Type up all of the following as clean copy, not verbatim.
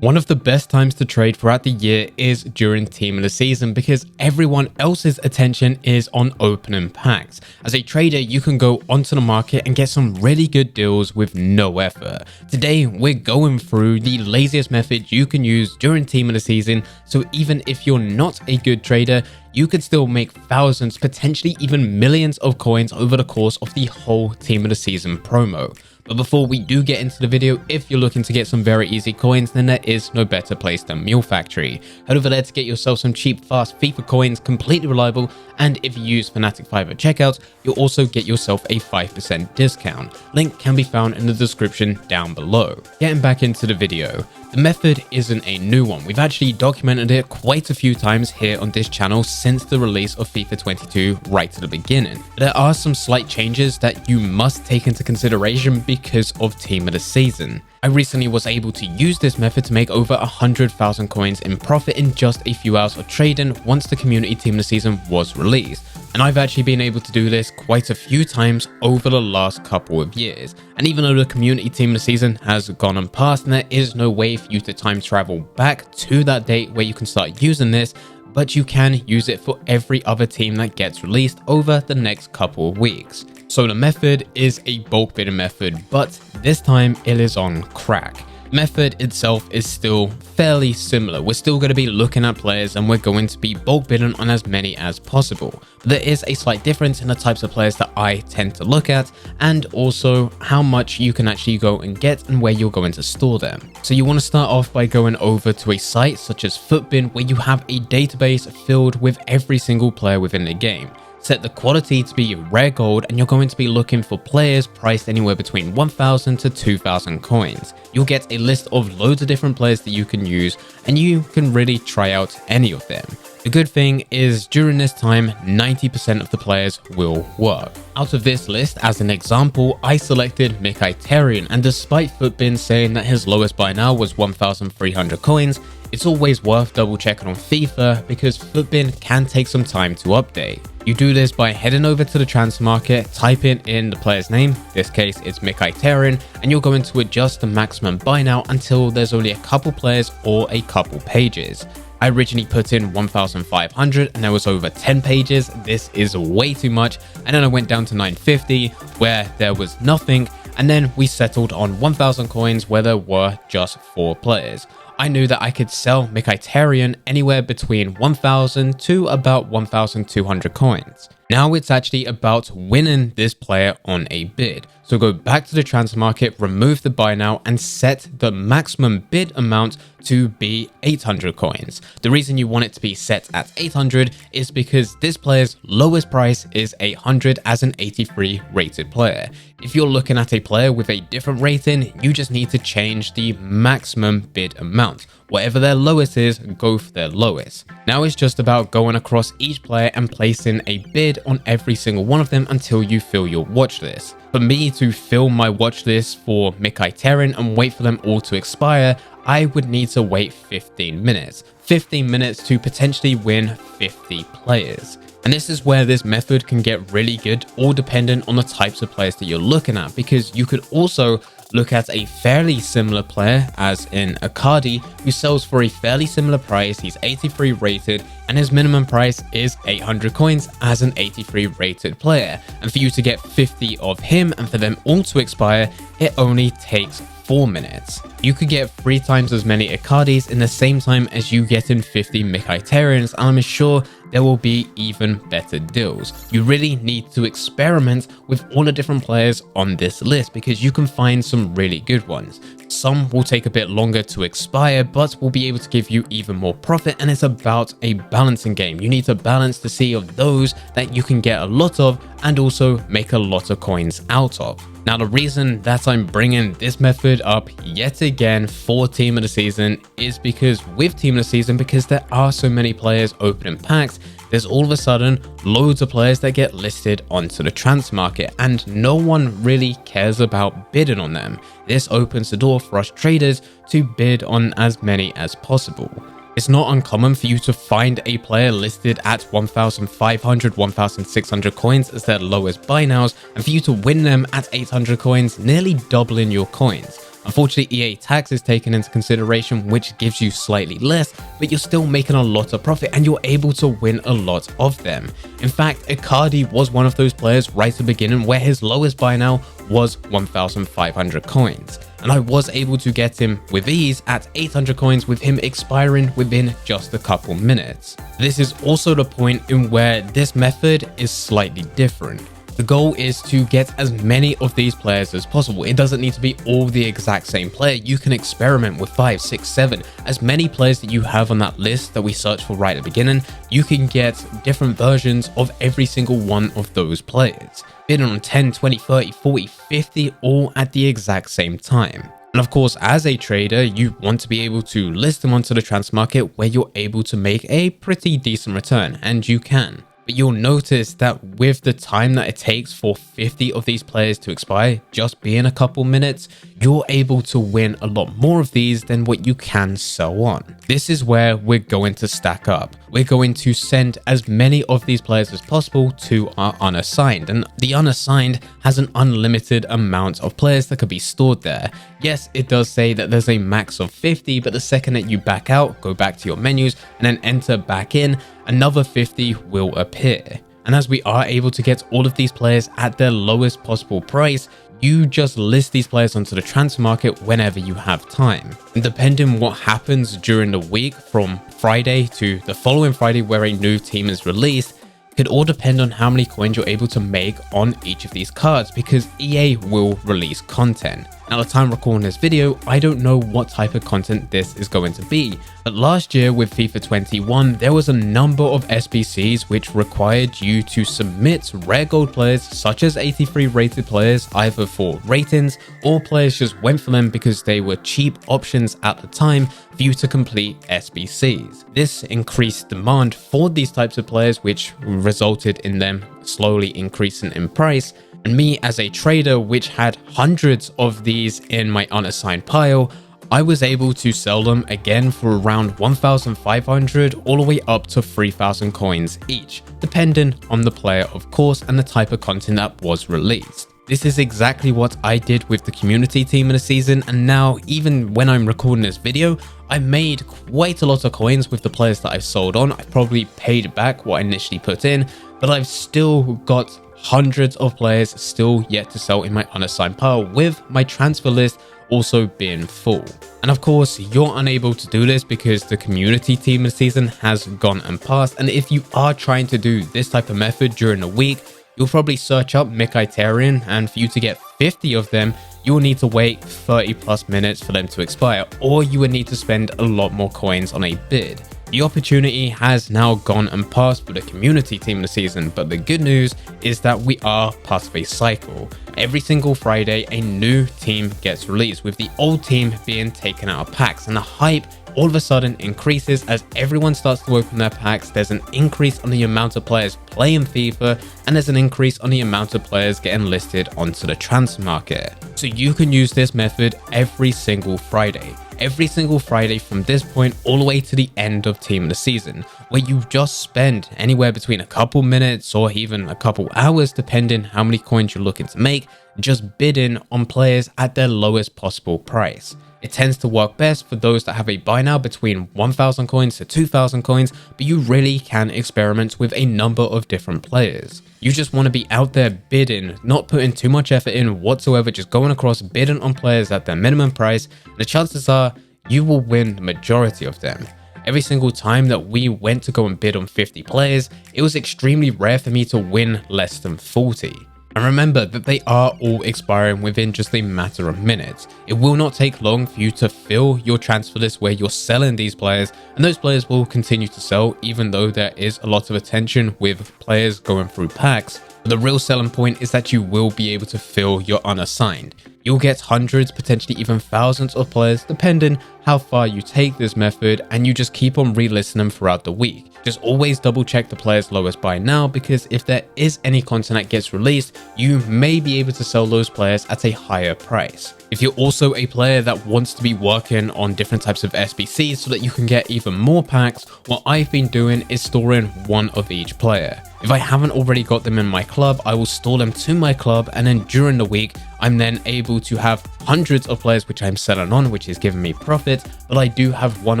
One of the best times to trade throughout the year is during team of the season because everyone else's attention is on opening packs. As a trader, you can go onto the market and get some really good deals with no effort. Today, we're going through the laziest method you can use during team of the season, so even if you're not a good trader, you could still make thousands, potentially even millions of coins over the course of the whole team of the season promo. But before we do get into the video, if you're looking to get some very easy coins, then there is no better place than Mule Factory. Head over there to get yourself some cheap, fast FIFA coins, completely reliable, and if you use Fnatic5 at checkout, you'll also get yourself a 5% discount. Link can be found in the description down below. Getting back into the video, the method isn't a new one. We've actually documented it quite a few times here on this channel since the release of FIFA 22 right to the beginning. There are some slight changes that you must take into consideration because of team of the season. I recently was able to use this method to make over 100,000 coins in profit in just a few hours of trading once the community team of the season was released. And I've actually been able to do this quite a few times over the last couple of years. And even though the community team of the season has gone and passed and there is no way for you to time travel back to that date where you can start using this, but you can use it for every other team that gets released over the next couple of weeks. So the method is a bulk bidding method, but this time it is on crack. The method itself is still fairly similar. We're still going to be looking at players and we're going to be bulk bidding on as many as possible. But there is a slight difference in the types of players that I tend to look at and also how much you can actually go and get and where you're going to store them. So you want to start off by going over to a site such as Footbin where you have a database filled with every single player within the game. Set the quality to be rare gold and you're going to be looking for players priced anywhere between 1,000 to 2,000 coins. You'll get a list of loads of different players that you can use and you can really try out any of them. The good thing is during this time, 90% of the players will work. Out of this list, as an example, I selected Mkhitaryan, and despite Footbin saying that his lowest buy now was 1,300 coins, it's always worth double checking on FIFA because Footbin can take some time to update. You do this by heading over to the transfer market, typing in the player's name, in this case it's Mkhitaryan, and you're going to adjust the maximum buy now until there's only a couple players or a couple pages. I originally put in 1,500 and there was over 10 pages. This is way too much. And then I went down to 950 where there was nothing. And then we settled on 1,000 coins where there were just 4 players. I knew that I could sell Mkhitaryan anywhere between 1,000 to about 1,200 coins. Now it's actually about winning this player on a bid. So go back to the transfer market, remove the buy now and set the maximum bid amount to be 800 coins. The reason you want it to be set at 800 is because this player's lowest price is 800 as an 83 rated player. If you're looking at a player with a different rating, you just need to change the maximum bid amount. Whatever their lowest is, go for their lowest. Now it's just about going across each player and placing a bid on every single one of them until you fill your watch list. For me to fill my watch list for Mkhitaryan and wait for them all to expire, I would need to wait 15 minutes. 15 minutes to potentially win 50 players. And this is where this method can get really good, all dependent on the types of players that you're looking at, because you could also look at a fairly similar player, as in Akadi, who sells for a fairly similar price. He's 83 rated and his minimum price is 800 coins as an 83 rated player. And for you to get 50 of him and for them all to expire, it only takes 4 minutes. You could get 3 times as many Akadis in the same time as you get in 50 Mkhitaryan's, and I'm sure there will be even better deals. You really need to experiment with all the different players on this list because you can find some really good ones. Some will take a bit longer to expire, but will be able to give you even more profit, and it's about a balancing game. You need to balance the sea of those that you can get a lot of and also make a lot of coins out of. Now, the reason that I'm bringing this method up yet again for Team of the Season is because with Team of the Season, because there are so many players opening packs, there's all of a sudden loads of players that get listed onto the transfer market and no one really cares about bidding on them. This opens the door for us traders to bid on as many as possible. It's not uncommon for you to find a player listed at 1,500, 1,600 coins as their lowest buy nows, and for you to win them at 800 coins, nearly doubling your coins. Unfortunately, EA tax is taken into consideration, which gives you slightly less, but you're still making a lot of profit and you're able to win a lot of them. In fact, Icardi was one of those players right at the beginning where his lowest buy now was 1,500 coins. And I was able to get him with ease at 800 coins with him expiring within just a couple minutes. This is also the point in where this method is slightly different. The goal is to get as many of these players as possible. It doesn't need to be all the exact same player. You can experiment with 5, 6, 7. As many players that you have on that list that we searched for right at the beginning, you can get different versions of every single one of those players. Bidding on 10, 20, 30, 40, 50, all at the exact same time. And of course, as a trader, you want to be able to list them onto the transfer market where you're able to make a pretty decent return, and you can. But you'll notice that with the time that it takes for 50 of these players to expire, just being a couple minutes, you're able to win a lot more of these than what you can sell on. This is where we're going to stack up. We're going to send as many of these players as possible to our unassigned, and the unassigned has an unlimited amount of players that could be stored there. Yes, it does say that there's a max of 50, but the second that you back out, go back to your menus and then enter back in, another 50 will appear. And as we are able to get all of these players at their lowest possible price, you just list these players onto the transfer market whenever you have time. And depending what happens during the week from Friday to the following Friday where a new team is released, could all depend on how many coins you're able to make on each of these cards, because EA will release content. Now, at the time recording this video, I don't know what type of content this is going to be, but last year with FIFA 21, there was a number of SBCs which required you to submit rare gold players such as 83 rated players either for ratings, or players just went for them because they were cheap options at the time for you to complete SBCs. This increased demand for these types of players, which resulted in them slowly increasing in price. And me as a trader, which had hundreds of these in my unassigned pile, I was able to sell them again for around 1,500 all the way up to 3,000 coins each, depending on the player of course and the type of content that was released. This is exactly what I did with the community team in the season, and now even when I'm recording this video, I made quite a lot of coins with the players that I've sold on. I probably paid back what I initially put in, but I've still got hundreds of players still yet to sell in my unassigned pile, with my transfer list also being full. And of course, you're unable to do this because the community team this season has gone and passed. And if you are trying to do this type of method during the week, you'll probably search up Mkhitaryan, and for you to get 50 of them, you will need to wait 30 plus minutes for them to expire, or you would need to spend a lot more coins on a bid. The opportunity has now gone and passed for the community team this season, but the good news is that we are part of a cycle. Every single Friday, a new team gets released, with the old team being taken out of packs, and the hype all of a sudden increases as everyone starts to open their packs. There's an increase on the amount of players playing FIFA, and there's an increase on the amount of players getting listed onto the transfer market. So you can use this method every single Friday. Every single Friday from this point all the way to the end of team of the season, where you just spend anywhere between a couple minutes or even a couple hours, depending how many coins you're looking to make, just bidding on players at their lowest possible price. It tends to work best for those that have a buy now between 1,000 coins to 2,000 coins, but you really can experiment with a number of different players. You just want to be out there bidding, not putting too much effort in whatsoever, just going across bidding on players at their minimum price, and the chances are you will win the majority of them. Every single time that we went to go and bid on 50 players, it was extremely rare for me to win less than 40. And remember that they are all expiring within just a matter of minutes. It will not take long for you to fill your transfer list where you're selling these players, and those players will continue to sell even though there is a lot of attention with players going through packs. But the real selling point is that you will be able to fill your unassigned. you'll get hundreds, potentially even thousands of players depending how far you take this method, and you just keep on relisting them throughout the week. Just always double check the player's lowest buy now, because if there is any content that gets released, you may be able to sell those players at a higher price. If you're also a player that wants to be working on different types of SBCs so that you can get even more packs, what I've been doing is storing one of each player. If I haven't already got them in my club, I will store them to my club, and then during the week, I'm then able to have hundreds of players which I'm selling on, which is giving me profit, but I do have one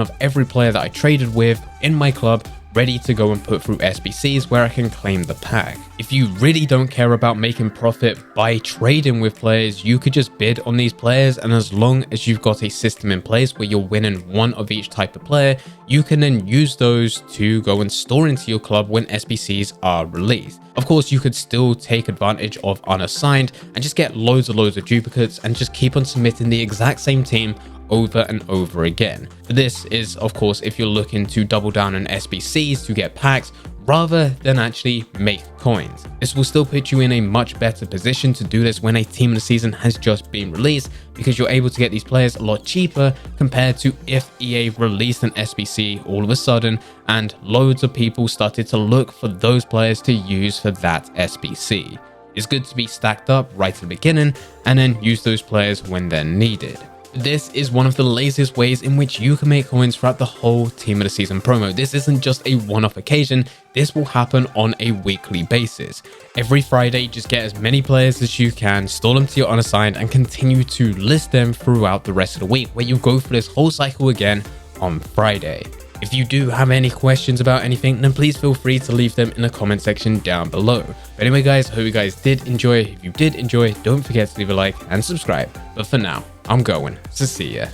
of every player that I traded with in my club ready to go and put through SBCs where I can claim the pack. If you really don't care about making profit by trading with players, you could just bid on these players, and as long as you've got a system in place where you're winning one of each type of player, you can then use those to go and store into your club when SBCs are released. Of course, you could still take advantage of unassigned and just get loads of duplicates and just keep on submitting the exact same team over and over again. This is, of course, if you're looking to double down on SBCs to get packs rather than actually make coins. This will still put you in a much better position to do this when a team of the season has just been released, because you're able to get these players a lot cheaper compared to if EA released an SBC all of a sudden and loads of people started to look for those players to use for that SBC. It's good to be stacked up right at the beginning and then use those players when they're needed. This is one of the laziest ways in which you can make coins throughout the whole Team of the Season promo. This isn't just a one-off occasion, this will happen on a weekly basis. Every Friday, just get as many players as you can, store them to your unassigned, and continue to list them throughout the rest of the week, where you go through this whole cycle again on Friday. If you do have any questions about anything, then please feel free to leave them in the comment section down below. But anyway guys, hope you guys did enjoy. If you did enjoy, don't forget to leave a like and subscribe. But for now, I'm going to see ya.